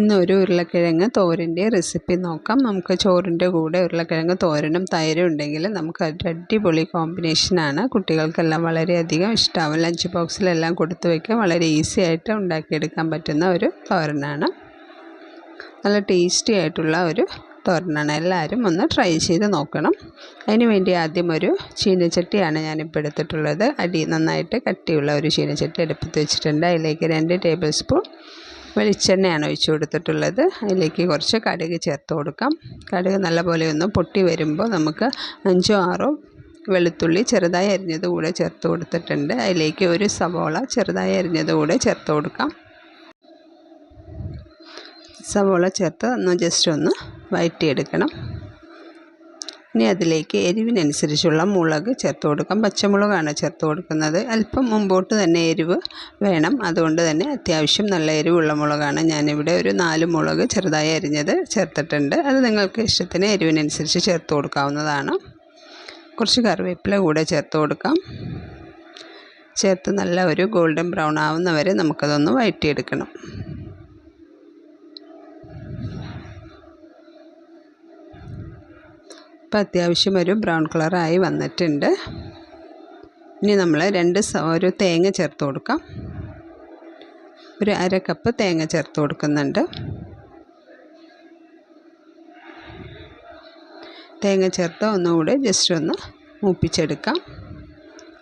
ഇന്നൊരു ഉരുളക്കിഴങ്ങ് തോരൻ്റെ റെസിപ്പി നോക്കാം. നമുക്ക് ചോറിൻ്റെ കൂടെ ഉരുളക്കിഴങ്ങ് തോരനും തൈരും ഉണ്ടെങ്കിൽ നമുക്ക് ഒരു അടിപൊളി കോമ്പിനേഷനാണ്. കുട്ടികൾക്കെല്ലാം വളരെയധികം ഇഷ്ടമാവും. ലഞ്ച് ബോക്സിലെല്ലാം കൊടുത്തു വയ്ക്കാൻ വളരെ ഈസി ആയിട്ട് ഉണ്ടാക്കിയെടുക്കാൻ പറ്റുന്ന ഒരു തോരനാണ്. നല്ല ടേസ്റ്റി ആയിട്ടുള്ള ഒരു തോരനാണ്. എല്ലാവരും ഒന്ന് ട്രൈ ചെയ്ത് നോക്കണം. അതിന് വേണ്ടി ആദ്യം ഒരു ചീനച്ചട്ടിയാണ് ഞാനിപ്പോൾ എടുത്തിട്ടുള്ളത്. നന്നായിട്ട് കട്ടിയുള്ള ഒരു ചീനച്ചട്ടി അടുപ്പത്ത് വെച്ചിട്ടുണ്ട്. അതിലേക്ക് 2 ടേബിൾ സ്പൂൺ വെളിച്ചെണ്ണയാണ് ഒഴിച്ചു കൊടുത്തിട്ടുള്ളത്. അതിലേക്ക് കുറച്ച് കടുക് ചേർത്ത് കൊടുക്കാം. കടുക് നല്ലപോലെ ഒന്ന് പൊട്ടി വരുമ്പോൾ നമുക്ക് 5 6 വെളുത്തുള്ളി ചെറുതായി അരിഞ്ഞത് കൂടെ ചേർത്ത് കൊടുത്തിട്ടുണ്ട്. അതിലേക്ക് ഒരു സവോള ചെറുതായി അരിഞ്ഞത് കൂടെ ചേർത്ത് കൊടുക്കാം. സവോള ചേർത്ത് ജസ്റ്റ് ഒന്ന് വഴറ്റിയെടുക്കണം. ഇനി അതിലേക്ക് എരിവിനനുസരിച്ചുള്ള മുളക് ചേർത്ത് കൊടുക്കാം. പച്ചമുളകാണ് ചേർത്ത് കൊടുക്കുന്നത്. അല്പം മുമ്പോട്ട് തന്നെ എരിവ് വേണം. അതുകൊണ്ട് തന്നെ അത്യാവശ്യം നല്ല എരിവുള്ള മുളകാണ്. ഞാനിവിടെ ഒരു 4 മുളക് ചെറുതായി അരിഞ്ഞത് ചേർത്തിട്ടുണ്ട്. അത് നിങ്ങൾക്ക് ഇഷ്ടത്തിന് എരിവിനനുസരിച്ച് ചേർത്ത് കൊടുക്കാവുന്നതാണ്. കുറച്ച് കറിവേപ്പില കൂടെ ചേർത്ത് കൊടുക്കാം. ചേർത്ത് നല്ല ഒരു ഗോൾഡൻ ബ്രൗൺ ആവുന്നവരെ നമുക്കതൊന്ന് വഴറ്റിയെടുക്കണം. ഇപ്പോൾ അത്യാവശ്യം ഒരു ബ്രൗൺ കളറായി വന്നിട്ടുണ്ട്. ഇനി നമ്മൾ ഒരു തേങ്ങ ചേർത്ത് കൊടുക്കാം. ഒരു 1/2 കപ്പ് തേങ്ങ ചേർത്ത് കൊടുക്കുന്നുണ്ട്. തേങ്ങ ചേർത്ത് ഒന്നുകൂടെ ജസ്റ്റ് ഒന്ന് മൂപ്പിച്ചെടുക്കാം.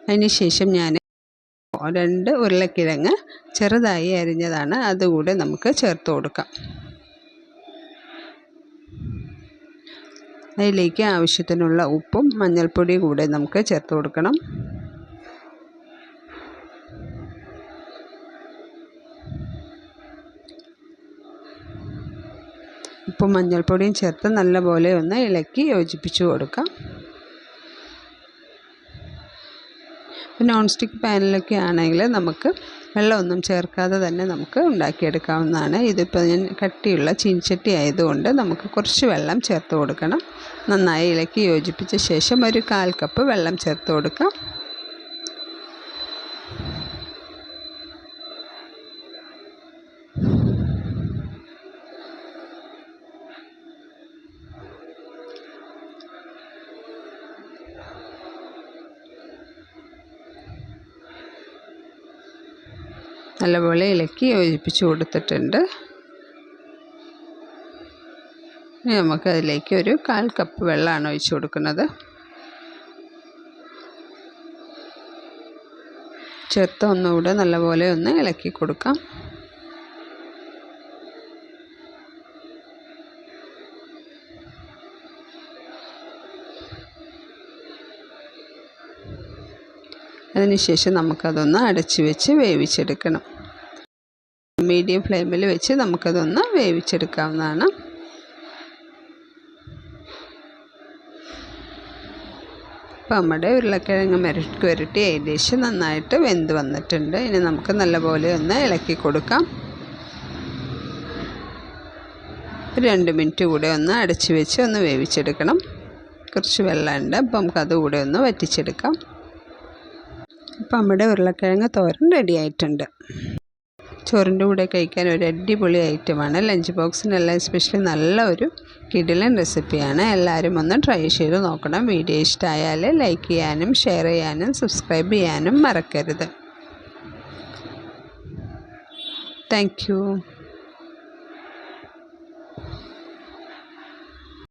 അതിന് ശേഷം ഞാൻ 2 ഉരുളക്കിഴങ്ങ് ചെറുതായി അരിഞ്ഞതാണ്, അതുകൂടെ നമുക്ക് ചേർത്ത് കൊടുക്കാം. അതിലേക്ക് ആവശ്യത്തിനുള്ള ഉപ്പും മഞ്ഞൾപ്പൊടി കൂടെ നമുക്ക് ചേർത്ത് കൊടുക്കണം. ഉപ്പും മഞ്ഞൾപ്പൊടിയും ചേർത്ത് നല്ലപോലെ ഒന്ന് ഇളക്കി യോജിപ്പിച്ച് കൊടുക്കാം. നോൺ സ്റ്റിക്ക് പാനിലൊക്കെ ആണെങ്കിൽ നമുക്ക് വെള്ളമൊന്നും ചേർക്കാതെ തന്നെ നമുക്ക് ഉണ്ടാക്കിയെടുക്കാവുന്നതാണ്. ഇതിപ്പോൾ ഞാൻ കട്ടിയുള്ള ചീനച്ചട്ടി ആയതുകൊണ്ട് നമുക്ക് കുറച്ച് വെള്ളം ചേർത്ത് കൊടുക്കണം. നന്നായി ഇളക്കി യോജിപ്പിച്ച ശേഷം ഒരു 1/4 കപ്പ് വെള്ളം ചേർത്ത് കൊടുക്കാം. നല്ലപോലെ ഇളക്കി യോജിപ്പിച്ച് കൊടുത്തിട്ടുണ്ട്. ഇനി നമുക്കതിലേക്ക് ഒരു 1/4 കപ്പ് വെള്ളമാണ് ഒഴിച്ച് കൊടുക്കുന്നത്. ചേർത്ത് ഒന്നുകൂടെ നല്ലപോലെ ഒന്ന് ഇളക്കി കൊടുക്കാം. അതിനുശേഷം നമുക്കതൊന്ന് അടച്ച് വെച്ച് വേവിച്ചെടുക്കണം. മീഡിയം ഫ്ലെയിമിൽ വെച്ച് നമുക്കതൊന്ന് വേവിച്ചെടുക്കാവുന്നതാണ്. അപ്പോൾ നമ്മുടെ ഉരുളക്കിഴങ്ങ് മെഴുക്കുവരട്ടി ഏകദേശം നന്നായിട്ട് വെന്ത് വന്നിട്ടുണ്ട്. ഇനി നമുക്ക് നല്ലപോലെ ഒന്ന് ഇളക്കി കൊടുക്കാം. 2 മിനിറ്റ് കൂടെ ഒന്ന് അടച്ച് വെച്ച് ഒന്ന് വേവിച്ചെടുക്കണം. കുറച്ച് വെള്ളമുണ്ട്, അപ്പോൾ നമുക്കത് കൂടെ ഒന്ന് വറ്റിച്ചെടുക്കാം. അപ്പോൾ നമ്മുടെ ഉരുളക്കിഴങ്ങ് തോരൻ റെഡി ആയിട്ടുണ്ട്. ചോറിൻ്റെ കൂടെ കഴിക്കാൻ ഒരു അടിപൊളി ഐറ്റമാണ്. ലഞ്ച് ബോക്സിനെല്ലാം എസ്പെഷ്യലി നല്ല ഒരു കിടിലൻ റെസിപ്പിയാണ്. എല്ലാവരും ഒന്ന് ട്രൈ ചെയ്ത് നോക്കണം. വീഡിയോ ഇഷ്ടമായാൽ ലൈക്ക് ചെയ്യാനും ഷെയർ ചെയ്യാനും സബ്സ്ക്രൈബ് ചെയ്യാനും മറക്കരുത്. Thank you.